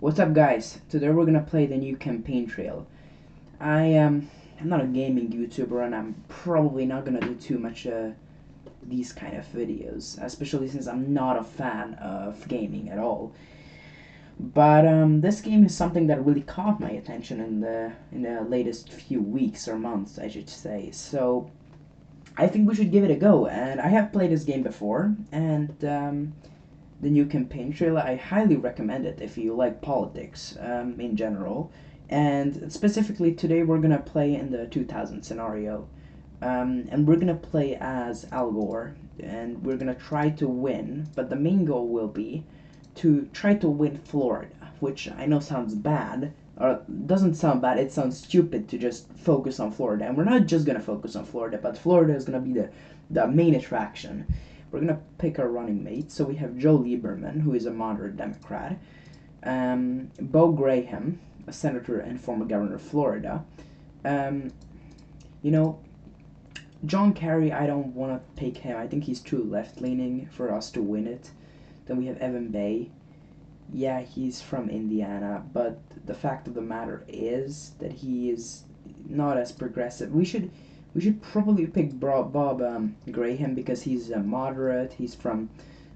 What's up, guys? Today we're gonna play the new campaign trail. I'm not a gaming YouTuber, and I'm probably not gonna do too much these kind of videos, especially since I'm not a fan of gaming at all. But this game is something that really caught my attention in the latest few weeks or months, I should say. So I think we should give it a go. And I have played this game before, and the new campaign trailer, I highly recommend it if you like politics in general. And specifically today we're gonna play in the 2000 scenario. And we're gonna play as Al Gore, and we're gonna try to win, but the main goal will be to try to win Florida, which I know sounds bad, or doesn't sound bad, it sounds stupid to just focus on Florida. And we're not just gonna focus on Florida, but Florida is gonna be the main attraction. We're gonna pick our running mate. So we have Joe Lieberman, who is a moderate Democrat, Bo Graham, a senator and former governor of Florida. Um, you know, John Kerry, I don't want to pick him. I think he's too left-leaning for us to win it. Then we have Evan Bay. Yeah, he's from Indiana, but the fact of the matter is that he is not as progressive. We should probably pick Bob Graham because he's a moderate. He's from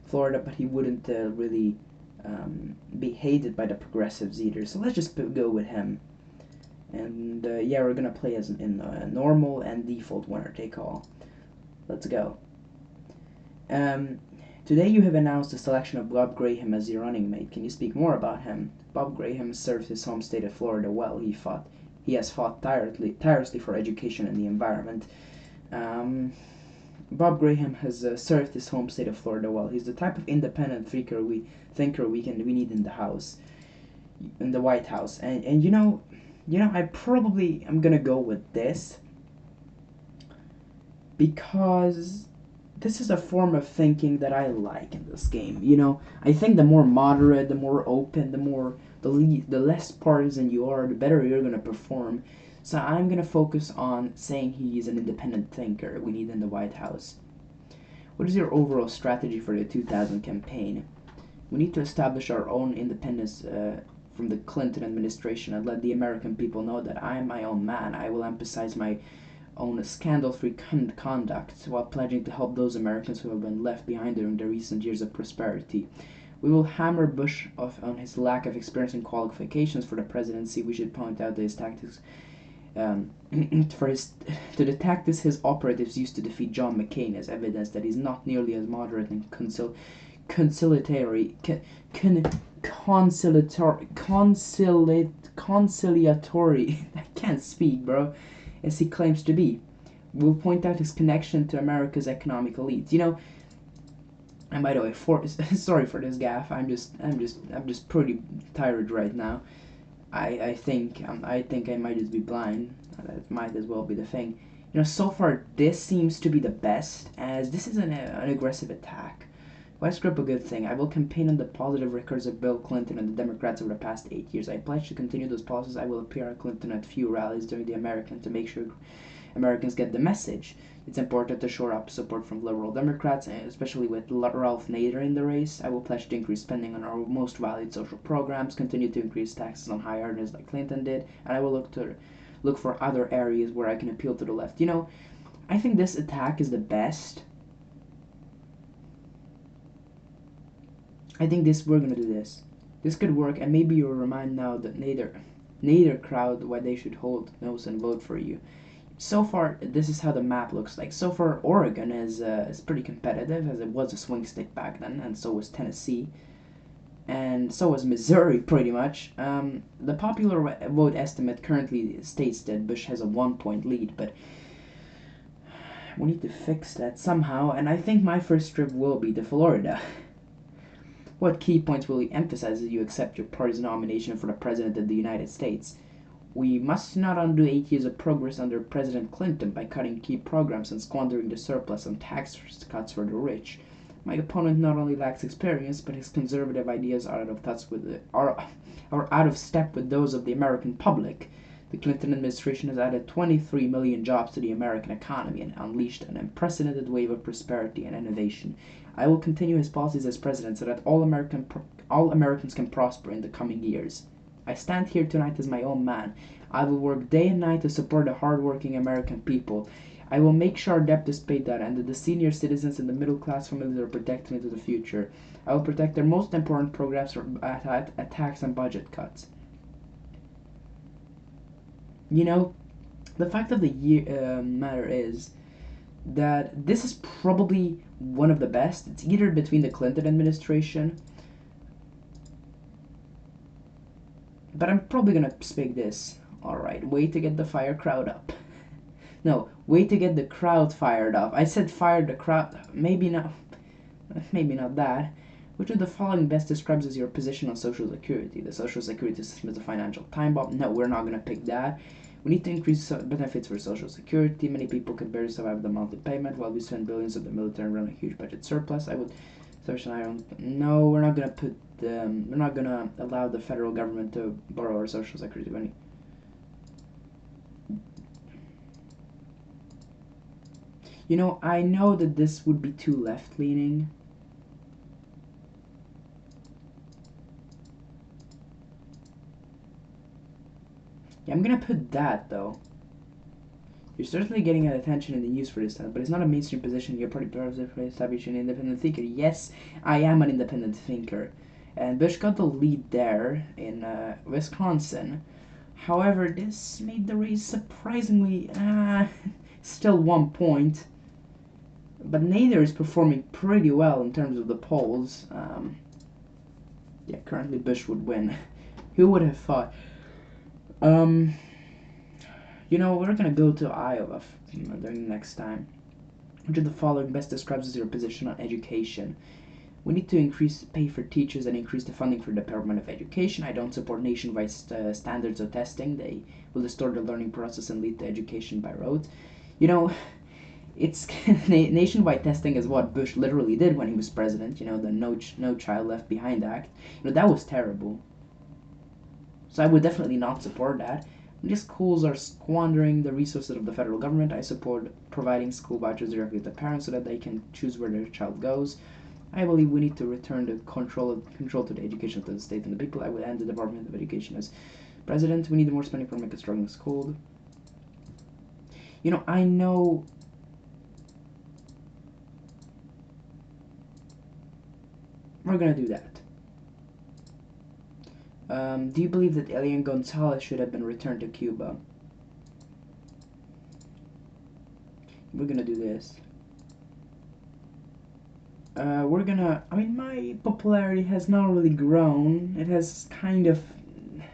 Florida, but he wouldn't really be hated by the progressives either. So let's just go with him. And yeah, we're gonna play as in normal and default winner take all. Let's go. Um, Today you have announced the selection of Bob Graham as your running mate. Can you speak more about him? Bob Graham served his home state of Florida well. He has fought tirelessly for education and the environment. Um, Bob Graham has served his home state of Florida well. He's the type of independent thinker we need in the White House. And I probably am gonna go with this because this is a form of thinking that I like in this game. I think the more moderate, the more open, the less partisan you are, the better you're gonna perform. So I'm gonna focus on saying he's an independent thinker we need in the White House. What is your overall strategy for the 2000 campaign? We need to establish our own independence from the Clinton administration and let the American people know that I am my own man. I will emphasize my own scandal-free conduct while pledging to help those Americans who have been left behind during the recent years of prosperity. We will hammer Bush on his lack of experience and qualifications for the presidency. We should point out that his tactics to the tactics his operatives used to defeat John McCain as evidence that he's not nearly as moderate and conciliatory I can't speak, bro, as he claims to be. We'll point out his connection to America's economic elites. And by the way, sorry for this gaffe. I'm just pretty tired right now. I think I might just be blind. That might as well be the thing. So far this seems to be the best, as this is an aggressive attack. Why script a good thing? I will campaign on the positive records of Bill Clinton and the Democrats over the past 8 years. I pledge to continue those policies. I will appear on Clinton at few rallies during the American to make sure Americans get the message. It's important to shore up support from liberal Democrats, especially with Ralph Nader in the race. I will pledge to increase spending on our most valued social programs, continue to increase taxes on high earners like Clinton did, and I will look for other areas where I can appeal to the left. I think this attack is the best. I think we're gonna do this. This could work, and maybe you'll remind now that Nader crowd why they should hold nose and vote for you. So far, this is how the map looks like. So far, Oregon is pretty competitive, as it was a swing state back then, and so was Tennessee, and so was Missouri, pretty much. The popular vote estimate currently states that Bush has a 1-point lead, but we need to fix that somehow, and I think my first trip will be to Florida. What key points will you emphasize as you accept your party's nomination for the President of the United States? We must not undo 8 years of progress under President Clinton by cutting key programs and squandering the surplus on tax cuts for the rich. My opponent not only lacks experience, but his conservative ideas are out of step with those of the American public. The Clinton administration has added 23 million jobs to the American economy and unleashed an unprecedented wave of prosperity and innovation. I will continue his policies as president so that all Americans can prosper in the coming years. I stand here tonight as my own man. I will work day and night to support the hardworking American people. I will make sure our debt is paid down and that the senior citizens and the middle class families are protected into the future. I will protect their most important programs from attacks and budget cuts. You know, the fact of the matter is that this is probably one of the best. It's either between the Clinton administration, but I'm probably gonna pick this. Alright, way to get the fire crowd up. No, way to get the crowd fired up. I said fire the crowd. Maybe not that. Which of the following best describes as your position on Social Security? The Social Security system is a financial time bomb. No, we're not going to pick that. We need to increase benefits for Social Security. Many people can barely survive the monthly payment while we spend billions of the military and run a huge budget surplus. I would. No, we're not going to put. We're not going to allow the federal government to borrow our Social Security money. You know, I know that this would be too left-leaning. Yeah, I'm gonna put that, though. You're certainly getting attention in the news for this time, but it's not a mainstream position. You're pretty proud for establishing an independent thinker. Yes, I am an independent thinker. And Bush got the lead there in Wisconsin. However, this made the race surprisingly... still 1 point. But neither is performing pretty well in terms of the polls. Yeah, currently Bush would win. Who would have thought? You know, we're gonna go to Iowa during the next time. Which of the following best describes as your position on education? We need to increase pay for teachers and increase the funding for the Department of Education. I don't support nationwide standards of testing. They will distort the learning process and lead to education by rote. You know, it's nationwide testing is what Bush literally did when he was president. You know, the No Child Left Behind Act. You know, that was terrible. So I would definitely not support that. These schools are squandering the resources of the federal government. I support providing school vouchers directly to parents so that they can choose where their child goes. I believe we need to return the control to the education of the state and the people. I would end the Department of Education as president. We need more spending for make a struggling school. You know, I know... We're gonna do that. Do you believe that Elian Gonzalez should have been returned to Cuba? We're gonna do this. We're gonna... I mean, my popularity has not really grown. It has kind of...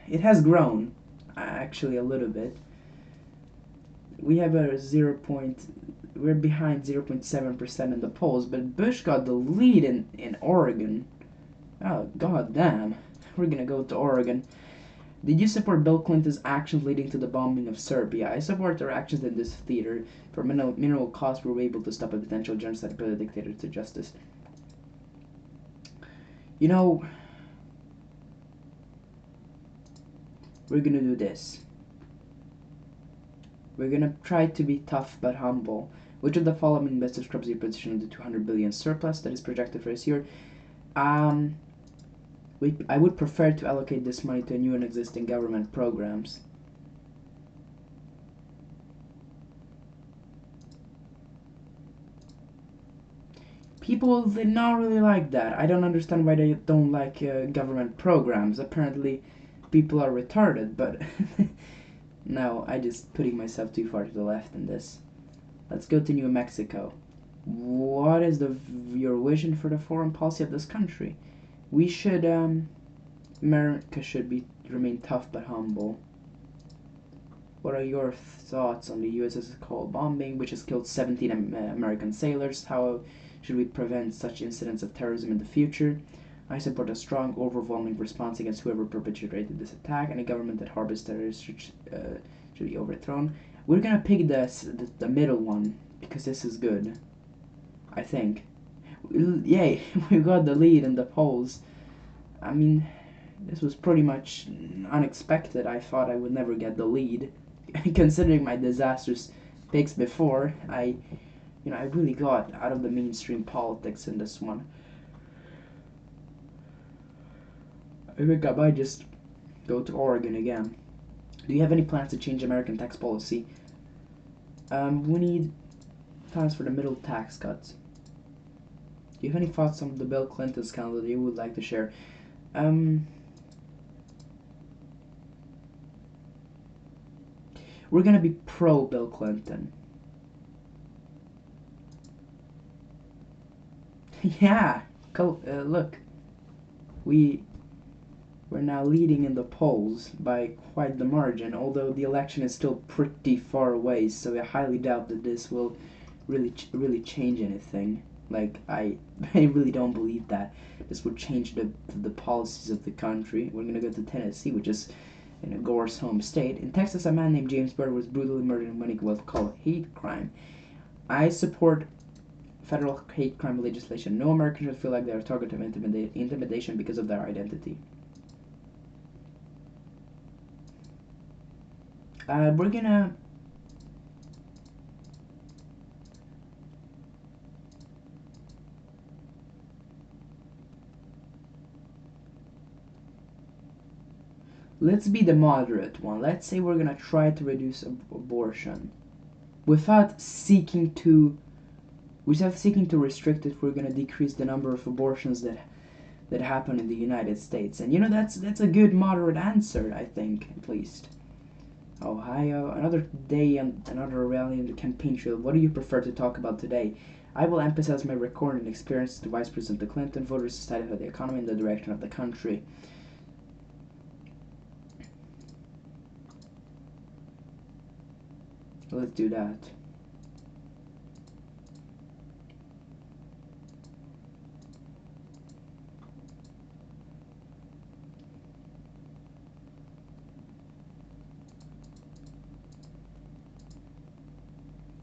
It has grown, actually, a little bit. We have a we're behind 0.7% in the polls, but Bush got the lead in Oregon. Oh, god damn. We're gonna go to Oregon. Did you support Bill Clinton's actions leading to the bombing of Serbia? I support their actions in this theater. For minimal cost, we were able to stop a potential genocide and put a dictator to justice. You know, we're gonna do this. We're gonna try to be tough but humble. Which of the following best describes your position on the 200 billion surplus that is projected for this year? I would prefer to allocate this money to new and existing government programs. People did not really like that. I don't understand why they don't like government programs. Apparently, people are retarded, but no, I just putting myself too far to the left in this. Let's go to New Mexico. What is your vision for the foreign policy of this country? We should, America should remain tough but humble. What are your thoughts on the USS Cole bombing, which has killed 17 American sailors? How should we prevent such incidents of terrorism in the future? I support a strong, overwhelming response against whoever perpetrated this attack. Any government that harbors terrorists should be overthrown. We're gonna pick the middle one, because this is good. I think. Yay, we got the lead in the polls. I mean, this was pretty much unexpected. I thought I would never get the lead. Considering my disastrous picks before, I You know, I really got out of the mainstream politics in this one. I think I might just go to Oregon again. Do you have any plans to change American tax policy? We need plans for the middle tax cuts. Do you have any thoughts on the Bill Clinton scandal that you would like to share? We're gonna be pro Bill Clinton. Yeah, look, we're now leading in the polls by quite the margin, although the election is still pretty far away, so I highly doubt that this will really change anything. Like, I really don't believe that this would change the policies of the country. We're gonna go to Tennessee, which is, you know, Gore's home state. In Texas, a man named James Byrd was brutally murdered in what he was called hate crime. I support federal hate crime legislation. No American should feel like they are a target of intimidation because of their identity. We're gonna let's be the moderate one. Let's say we're gonna try to reduce abortion without seeking to restrict it. We're gonna decrease the number of abortions that happen in the United States, and you know that's a good moderate answer, I think, at least. Ohio, another day and another rally in the campaign trail. What do you prefer to talk about today? I will emphasize my record and experience to Vice President Clinton, voters, society, for the economy, and the direction of the country. Let's do that.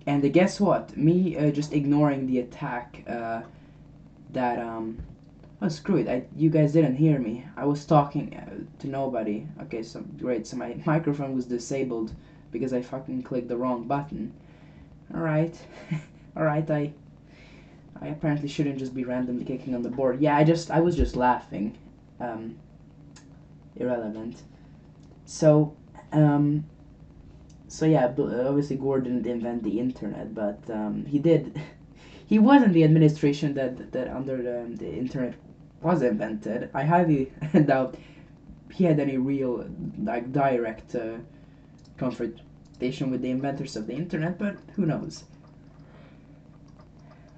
And guess what? Me just ignoring the attack that oh, screw it! You guys didn't hear me. I was talking to nobody. Okay, so great. So my microphone was disabled because I fucking clicked the wrong button. All right, all right. I apparently shouldn't just be randomly kicking on the board. Yeah, I was just laughing. Irrelevant. So um, so yeah, obviously Gore didn't invent the internet, but he did. He was in the administration that under the internet was invented. I highly doubt he had any real like direct confrontation with the inventors of the internet, but who knows?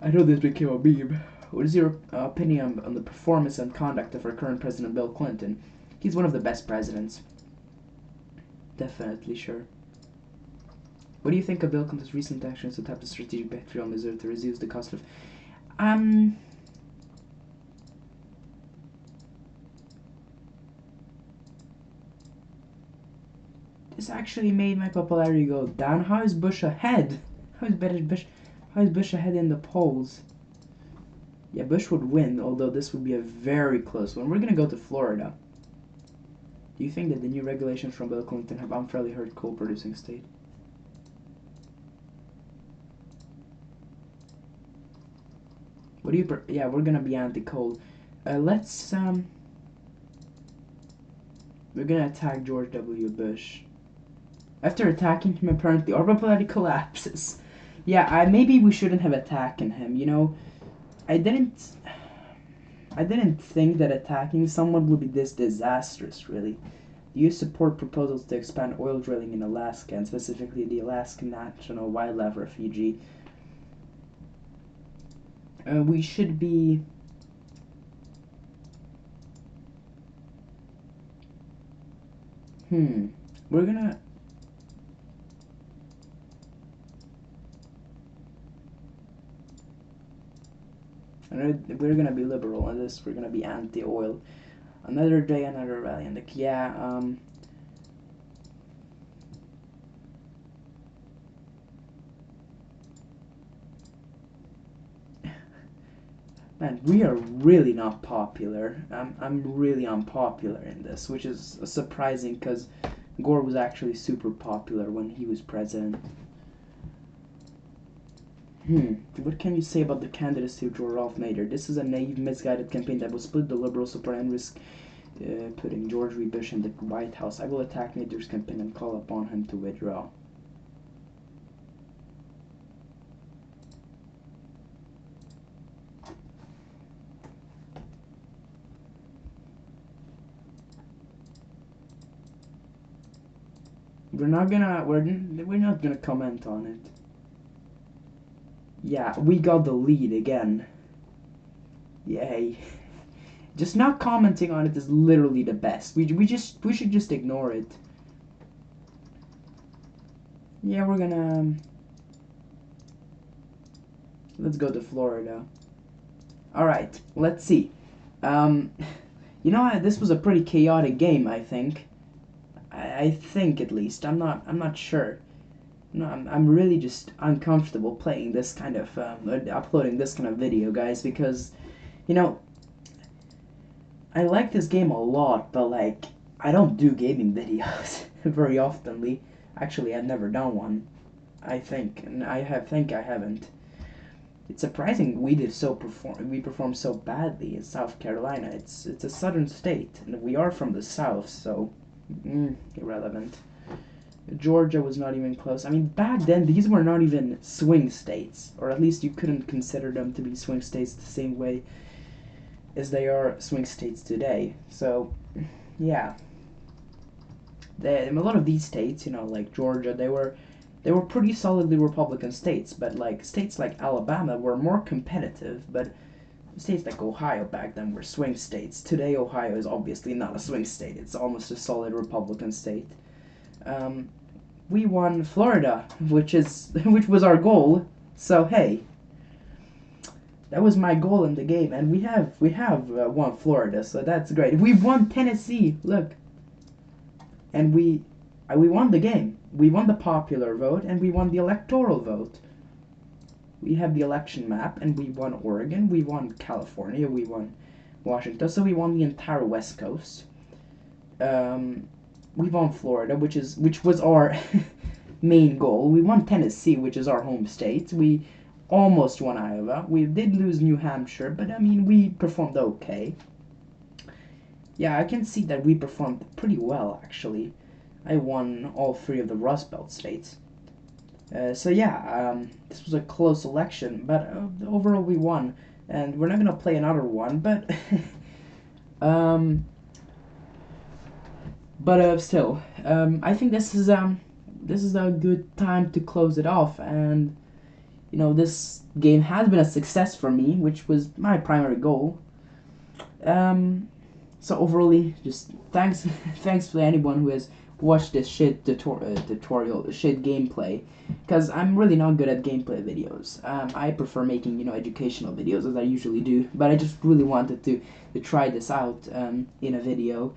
I know this became a meme. What is your opinion on the performance and conduct of our current president, Bill Clinton? He's one of the best presidents. Definitely, sure. What do you think of Bill Clinton's recent actions to tap the strategic petroleum reserve to reduce the cost of... This actually made my popularity go down. How is Bush ahead? How is Bush ahead in the polls? Yeah, Bush would win, although this would be a very close one. We're gonna go to Florida. Do you think that the new regulations from Bill Clinton have unfairly hurt coal-producing state? What do you? Yeah, we're gonna be anti-coal. Let's we're gonna attack George W. Bush. After attacking him, apparently our popularity collapses. Yeah, maybe we shouldn't have attacked him. You know, I didn't think that attacking someone would be this disastrous. Really. Do you support proposals to expand oil drilling in Alaska, and specifically the Alaska National Wildlife Refuge? We should be... We're gonna... We're gonna be liberal on this. We're gonna be anti-oil. Another day, another rally. And yeah, man, we are really not popular. I'm really unpopular in this, which is surprising because Gore was actually super popular when he was president. What can you say about the candidacy of Rolf Nader? This is a naive, misguided campaign that will split the liberals apart and risk putting George W. Bush in the White House. I will attack Nader's campaign and call upon him to withdraw. We're not gonna comment on it. Yeah, we got the lead again. Yay. Just not commenting on it is literally the best. We should just ignore it. Yeah, we're gonna let's go to Florida. All right, let's see. You know, this was a pretty chaotic game, I think. I think at least. I'm not sure. No, I'm really just uncomfortable playing this kind of uploading this kind of video, guys, because you know, I like this game a lot, but like I don't do gaming videos very oftenly. Actually, I've never done one. I think, and I haven't. It's surprising we performed so badly in South Carolina. It's a southern state, and we are from the South, so irrelevant. Georgia was not even close. I mean, back then these were not even swing states, or at least you couldn't consider them to be swing states the same way as they are swing states today. So, yeah. A lot of these states, you know, like Georgia, they were pretty solidly Republican states, but like states like Alabama were more competitive, but states like Ohio back then were swing states. Today Ohio is obviously not a swing state. It's almost a solid Republican state. We won Florida, which was our goal. So hey, that was my goal in the game, and we have won Florida, so that's great. We won Tennessee. Look, and we won the game. We won the popular vote, and we won the electoral vote. We have the election map, and we won Oregon. We won California. We won Washington. So we won the entire West Coast. We won Florida, which was our main goal. We won Tennessee, which is our home state. We almost won Iowa. We did lose New Hampshire, but I mean, we performed okay. Yeah, I can see that we performed pretty well, actually. I won all 3 of the Rust Belt states. So yeah, this was a close election, but overall we won. And we're not gonna play another one, but still, I think this is a good time to close it off. And you know, this game has been a success for me, which was my primary goal. So overall, just thanks to anyone who has watched this shit tutorial, shit gameplay, because I'm really not good at gameplay videos. I prefer making, you know, educational videos, as I usually do, but I just really wanted to try this out in a video.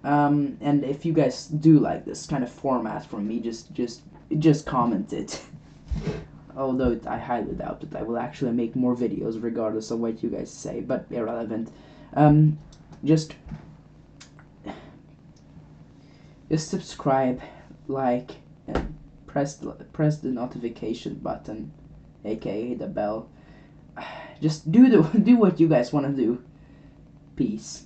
And if you guys do like this kind of format from me, just comment it. Although I highly doubt that I will actually make more videos regardless of what you guys say, but irrelevant. Just subscribe, like, and press the notification button, aka the bell. Just do what you guys want to do. Peace.